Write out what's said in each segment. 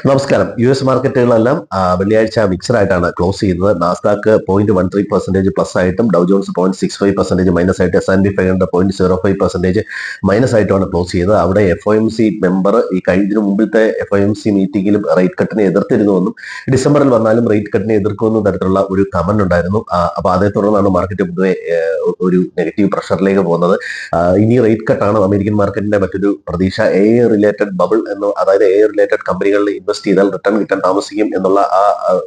നമസ്കാരം. US മാർക്കറ്റുകളെല്ലാം വെള്ളിയാഴ്ച mixed ആയിട്ടാണ് ക്ലോസ് ചെയ്തത്. നാസ്ഡാക്ക് 0.13% പ്ലസ് ആയിട്ടും ഡൗ ജോൺസ് 0.65% മൈനസ് ആയിട്ട് S&P 500 0.05% മൈനസ് ആയിട്ടുമാണ് ക്ലോസ് ചെയ്തത്. അവിടെ FOMC മെമ്പർ ഈ കഴിഞ്ഞ മുമ്പിലത്തെ FOMC മീറ്റിംഗിലും റേറ്റ് കട്ടിനെ എതിർത്തിരുന്നുവെന്നും ഡിസംബറിൽ വന്നാലും റേറ്റ് കട്ടിനെ എതിർക്കുമെന്നും തരത്തിലുള്ള ഒരു കമന്റ് ഉണ്ടായിരുന്നു. അപ്പൊ അതേ തുടർന്നാണ് മാർക്കറ്റ് പൊതുവെ ഒരു നെഗറ്റീവ് പ്രഷറിലേക്ക് പോകുന്നത്. ഇനി റേറ്റ് കട്ടാണ് അമേരിക്കൻ മാർക്കറ്റിന്റെ മറ്റൊരു പ്രതീക്ഷ. റിലേറ്റഡ് ബബിൾ എന്ന്, അതായത് റിലേറ്റഡ് കമ്പനികളിൽ ഇൻവെസ്റ്റ് ചെയ്താൽ റിട്ടേൺ കിട്ടാൻ താമസിക്കും എന്നുള്ള ആ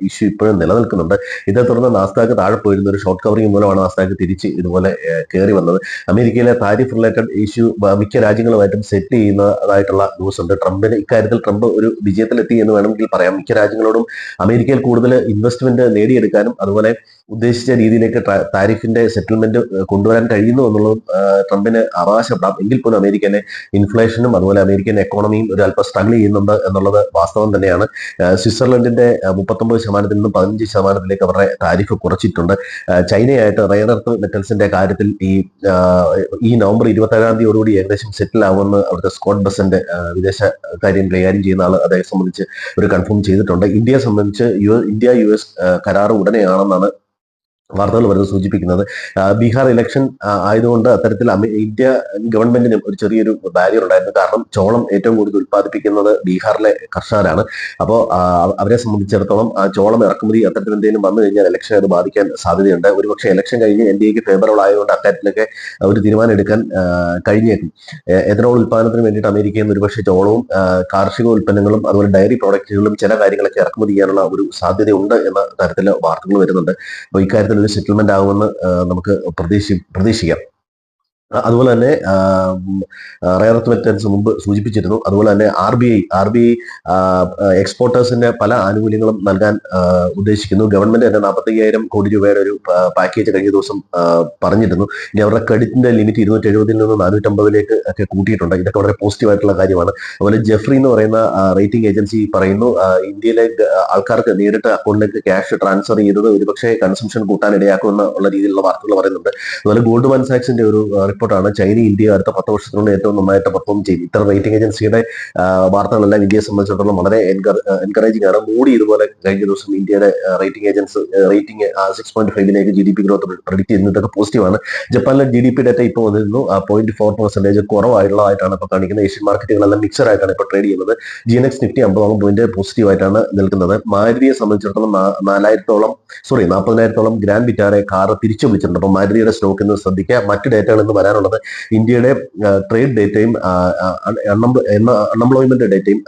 ഇഷ്യൂ ഇപ്പോഴും നിലനിൽക്കുന്നുണ്ട്. ഇതേ തുടർന്ന് നാസ്ഡാക്ക് താഴെ പോയിരുന്ന ഒരു ഷോർട്ട് കവറിംഗ് മൂലമാണ് നാസ്ഡാക്ക് തിരിച്ച് ഇതുപോലെ കയറി വന്നത്. അമേരിക്കയിലെ താരിഫ് റിലേറ്റഡ് ഇഷ്യൂ മിക്ക രാജ്യങ്ങളുമായിട്ടും സെറ്റ് ചെയ്യുന്നതായിട്ടുള്ള ന്യൂസ് ഉണ്ട്. ട്രംപ് ഒരു വിജയത്തിലെത്തി എന്ന് വേണമെങ്കിൽ പറയാം. മിക്ക രാജ്യങ്ങളോടും അമേരിക്കയിൽ കൂടുതൽ ഇൻവെസ്റ്റ്മെന്റ് നേടിയെടുക്കാനും അതുപോലെ ഉദ്ദേശിച്ച രീതിയിലേക്ക് താരിഫിന്റെ സെറ്റിൽമെന്റ് കൊണ്ടുവരാൻ കഴിയുന്നു എന്നുള്ളതും ട്രംപിന് അവകാശപ്പെടാം. എങ്കിൽ പോലും അമേരിക്കയിലെ ഇൻഫ്ലേഷനും അതുപോലെ അമേരിക്കൻ എക്കോണമിയും ഒരു അല്പം സ്ട്രഗിൾ ചെയ്യുന്നുണ്ട് എന്നുള്ളത് വാസ്തവം തന്നെയാണ്. സ്വിറ്റ്സർലൻഡിന്റെ 39% നിന്നും 15% അവരുടെ താരിഫ് കുറച്ചിട്ടുണ്ട്. ചൈനയായിട്ട് റെയർ എർത്ത് മെറ്റൽസിന്റെ കാര്യത്തിൽ ഈ നവംബർ 27 ഏകദേശം സെറ്റിൽ ആവുമെന്ന് അവിടുത്തെ സ്കോട്ട് ബസന്റെ വിദേശ കാര്യം കൈകാര്യം ചെയ്യുന്ന ആൾ അതേ സംബന്ധിച്ച് ഒരു കൺഫേം ചെയ്തിട്ടുണ്ട്. ഇന്ത്യയെ സംബന്ധിച്ച് ഇന്ത്യ US കരാർ ഉടനെയാണെന്നാണ് വാർത്തകൾ വരുന്നത് സൂചിപ്പിക്കുന്നത്. ബീഹാർ ഇലക്ഷൻ ആയതുകൊണ്ട് അത്തരത്തിൽ ഇന്ത്യ ഗവൺമെന്റിനും ഒരു ചെറിയൊരു ബാരിയർ ഉണ്ടായിരുന്നു. കാരണം ചോളം ഏറ്റവും കൂടുതൽ ഉത്പാദിപ്പിക്കുന്നത് ബീഹാറിലെ കർഷകരാണ്. അപ്പോൾ അവരെ സംബന്ധിച്ചിടത്തോളം ചോളം ഇറക്കുമതി അത്തരത്തിൽ എന്തെങ്കിലും വന്നു കഴിഞ്ഞാൽ ഇലക്ഷൻ അത് ബാധിക്കാൻ സാധ്യതയുണ്ട്. ഒരുപക്ഷെ ഇലക്ഷൻ കഴിഞ്ഞ് NDAക്ക് ഫേവറബിൾ ആയതുകൊണ്ട് അക്കാര്യത്തിലൊക്കെ ഒരു തീരുമാനം എടുക്കാൻ കഴിഞ്ഞേക്കും. എഥനോൾ ഉത്പാദനത്തിന് വേണ്ടിയിട്ട് അമേരിക്കയിൽ നിന്ന് ഒരുപക്ഷെ ചോളവും കാർഷിക ഉൽപ്പന്നങ്ങളും അതുപോലെ ഡയറി പ്രോഡക്റ്റുകളും ചില കാര്യങ്ങളൊക്കെ ഇറക്കുമതി ചെയ്യാനുള്ള ഒരു സാധ്യതയുണ്ട് എന്ന തരത്തിൽ വാർത്തകൾ വരുന്നുണ്ട്. അപ്പോൾ ഇക്കാര്യത്തിൽ ഒരു സെറ്റിൽമെന്റ് ആകുമെന്ന് നമുക്ക് പ്രതീക്ഷിക്കാം. അതുപോലെ തന്നെ റെയർ എർത്ത് മെറ്റൽസ് മുമ്പ് സൂചിപ്പിച്ചിരുന്നു. അതുപോലെ തന്നെ RBI എക്സ്പോർട്ടേഴ്സിന്റെ പല ആനുകൂല്യങ്ങളും നൽകാൻ ഉദ്ദേശിക്കുന്നു. ഗവൺമെന്റ് തന്നെ 45,000 കോടി രൂപയുടെ ഒരു പാക്കേജ് കഴിഞ്ഞ ദിവസം പറഞ്ഞിരുന്നു. ഇനി അവരുടെ ക്രെഡിറ്റിന്റെ ലിമിറ്റ് 270 നിന്ന് 450 ഒക്കെ കൂട്ടിയിട്ടുണ്ട്. ഇതൊക്കെ വളരെ പോസിറ്റീവ് ആയിട്ടുള്ള കാര്യമാണ്. അതുപോലെ ജെഫ്രി എന്ന് പറയുന്ന റേറ്റിംഗ് ഏജൻസി പറയുന്നു ഇന്ത്യയിലെ ആൾക്കാർക്ക് നേരിട്ട് അക്കൗണ്ടിലേക്ക് ക്യാഷ് ട്രാൻസ്ഫർ ചെയ്തത് ഒരുപക്ഷെ കൺസംഷൻ കൂട്ടാൻ ഇടയാക്കുമെന്നുള്ള രീതിയിലുള്ള വാർത്തകൾ പറയുന്നുണ്ട്. അതുപോലെ ഗോൾഡ്മാൻ സാക്സിന്റെ ഒരു റിപ്പോർട്ടാണ് ചൈന ഇന്ത്യ അടുത്ത 10 വർഷത്തിനുള്ളിൽ ഏറ്റവും നന്നായിട്ട് പെർഫോം ചെയ്യും. ഇത്തരം റേറ്റിംഗ് ഏജൻസിയുടെ വാർത്തകളെല്ലാം ഇന്ത്യയെ സംബന്ധിച്ചിടത്തോളം വളരെ എൻകറേജിംഗ് ആണ്. മൂടി ഇതുപോലെ കഴിഞ്ഞ ദിവസം ഇന്ത്യയുടെ റേറ്റിംഗ് 6.5 GDP ഗ്രോത്ത് പ്രെഡിക്ട് ചെയ്യുന്നത്. ഇതൊക്കെ പോസിറ്റീവാണ്. ജപ്പാനിലെ GDP ഡേറ്റ ഇപ്പോൾ വന്നിരുന്നു 0.4% കുറവായിട്ടുള്ളതായിട്ടാണ് ഇപ്പോൾ കാണിക്കുന്നത്. ഏഷ്യൻ മാർക്കറ്റുകളെല്ലാം മിക്സഡ് ആയിട്ടാണ് ഇപ്പോൾ ട്രേഡ് ചെയ്യുന്നത്. GNX നിഫ്റ്റി 50 പോയിന്റ് പോസിറ്റീവ് ആയിട്ടാണ് നിൽക്കുന്നത്. മാരുതിയെ സംബന്ധിച്ചിടത്തോളം 40,000 ഗ്രാൻഡ് വിറ്റാറെ കാർ തിരിച്ചു വിളിച്ചിട്ടുണ്ട്. അപ്പോൾ മാരുതിയുടെ സ്റ്റോക്ക് എന്ന് ശ്രദ്ധിക്കുക. മറ്റ് ഡേറ്റകൾ എന്ന് വരാനുള്ളത് ഇന്ത്യയുടെ ട്രേഡ് ഡേറ്റയും അൺഎംപ്ലോയ്മെന്റ് ഡേറ്റയും